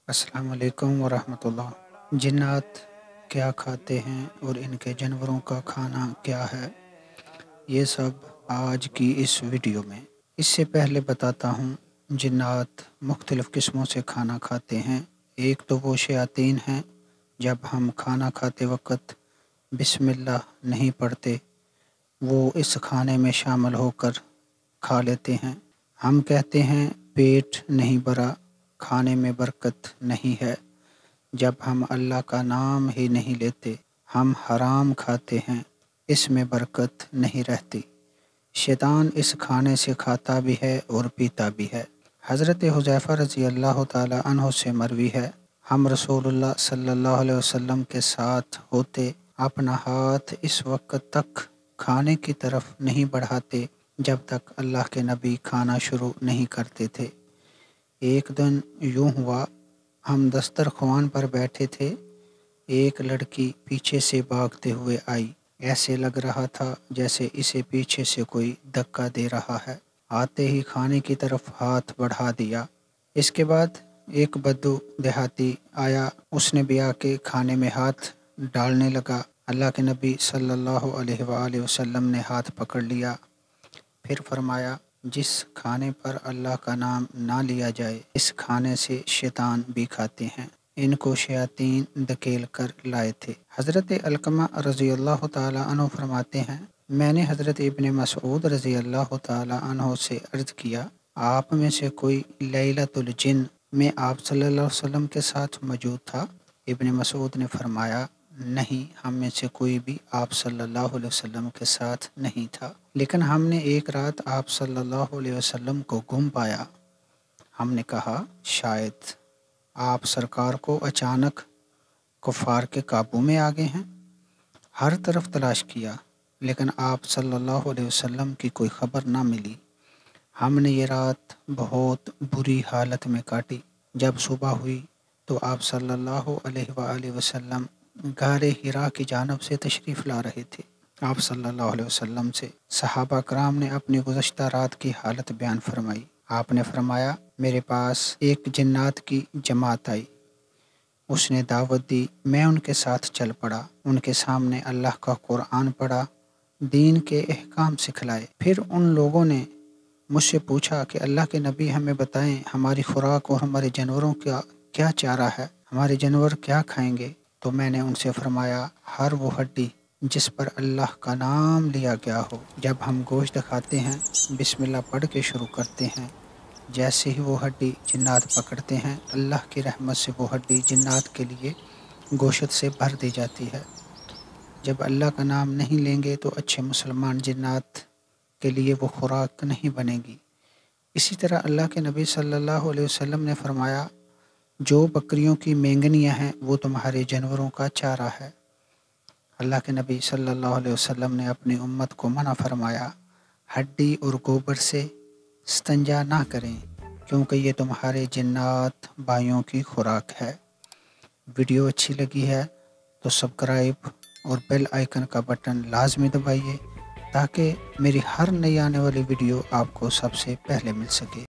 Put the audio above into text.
अस्सलाम वालेकुम वरहमतुल्लाह। जिन्नात क्या खाते हैं और इनके जानवरों का खाना क्या है, ये सब आज की इस वीडियो में। इससे पहले बताता हूँ, जिन्नात मुख्तलिफ़ किस्मों से खाना खाते हैं। एक तो वो शयातीन हैं, जब हम खाना खाते वक़्त बिस्मिल्लाह नहीं पढ़ते, वो इस खाने में शामिल होकर खा लेते हैं। हम कहते हैं पेट नहीं भरा, खाने में बरकत नहीं है। जब हम अल्लाह का नाम ही नहीं लेते, हम हराम खाते हैं, इसमें बरकत नहीं रहती। शैतान इस खाने से खाता भी है और पीता भी है। हज़रत हुज़ैफ़ा रज़ी अल्लाह ताला अन्हु से मरवी है, हम रसूलुल्लाह सल्लल्लाहु अलैहि वसल्लम के साथ होते अपना हाथ इस वक्त तक खाने की तरफ नहीं बढ़ाते जब तक अल्लाह के नबी खाना शुरू नहीं करते थे। एक दिन यूँ हुआ, हम दस्तरख्वान पर बैठे थे, एक लड़की पीछे से भागते हुए आई। ऐसे लग रहा था जैसे इसे पीछे से कोई धक्का दे रहा है। आते ही खाने की तरफ हाथ बढ़ा दिया। इसके बाद एक बद्दू देहाती आया, उसने भी आके खाने में हाथ डालने लगा। अल्लाह के नबी सल्लल्लाहु अलैहि वसल्लम ने हाथ पकड़ लिया, फिर फरमाया, जिस खाने पर अल्लाह का नाम ना लिया जाए, इस खाने से शैतान भी खाते हैं। इनको शयातीन धकेल कर लाए थे। हज़रत अलकमा रज़ी अल्लाह ताला अन्हु फरमाते हैं, मैंने हज़रत इब्न मसऊद रज़ी अल्लाह ताला अन्हु से अर्ज़ किया, आप में से कोई लैलतुल जिन्न में आप सल्लल्लाहु अलैहि वसल्लम के साथ मौजूद था? इब्न मसऊद ने फरमाया, नहीं, हम में से कोई भी आप सल्लल्लाहु अलैहि वसल्लम के साथ नहीं था, लेकिन हमने एक रात आप सल्लल्लाहु अलैहि वसल्लम को गुम पाया। हमने कहा, शायद आप सरकार को अचानक कुफ़ार के काबू में आ गए हैं। हर तरफ तलाश किया, लेकिन आप सल्लल्लाहु अलैहि वसल्लम की कोई ख़बर ना मिली। हमने ये रात बहुत बुरी हालत में काटी। जब सुबह हुई तो आप सल्लल्लाहु अलैहि वसल्लम गारे हिरा की जानिब से तशरीफ़ ला रहे थे। आप सल्लल्लाहु अलैहि वसल्लम से सहाबा कराम ने अपनी गुज़श्ता रात की हालत बयान फरमाई। आपने फरमाया, मेरे पास एक जिन्नात की जमात आई, उसने दावत दी, मैं उनके साथ चल पड़ा। उनके सामने अल्लाह का कुरान पढ़ा, दीन के अहकाम सिखलाए। फिर उन लोगों ने मुझसे पूछा कि अल्लाह के नबी, हमें बताएं हमारी खुराक और हमारे जानवरों का क्या चारा है, हमारे जानवर क्या खाएंगे? तो मैंने उनसे फरमाया, हर वो हड्डी जिस पर अल्लाह का नाम लिया गया हो। जब हम गोश्त खाते हैं, बिस्मिल्लाह पढ़ के शुरू करते हैं। जैसे ही वो हड्डी जिन्नात पकड़ते हैं, अल्लाह की रहमत से वो हड्डी जिन्नात के लिए गोश्त से भर दी जाती है। जब अल्लाह का नाम नहीं लेंगे तो अच्छे मुसलमान जिन्नात के लिए वो खुराक नहीं बनेगी। इसी तरह अल्लाह के नबी सल्लल्लाहु अलैहि वसल्लम ने फरमाया, जो बकरियों की मेंगनियाँ हैं वो तुम्हारे जानवरों का चारा है। अल्लाह के नबी सल्लल्लाहु अलैहि वसल्लम ने अपनी उम्मत को मना फरमाया, हड्डी और गोबर से इस्तिंजा ना करें, क्योंकि ये तुम्हारे जिन्नात भाइयों की खुराक है। वीडियो अच्छी लगी है तो सब्सक्राइब और बेल आइकन का बटन लाजमी दबाइए, ताकि मेरी हर नई आने वाली वीडियो आपको सबसे पहले मिल सके।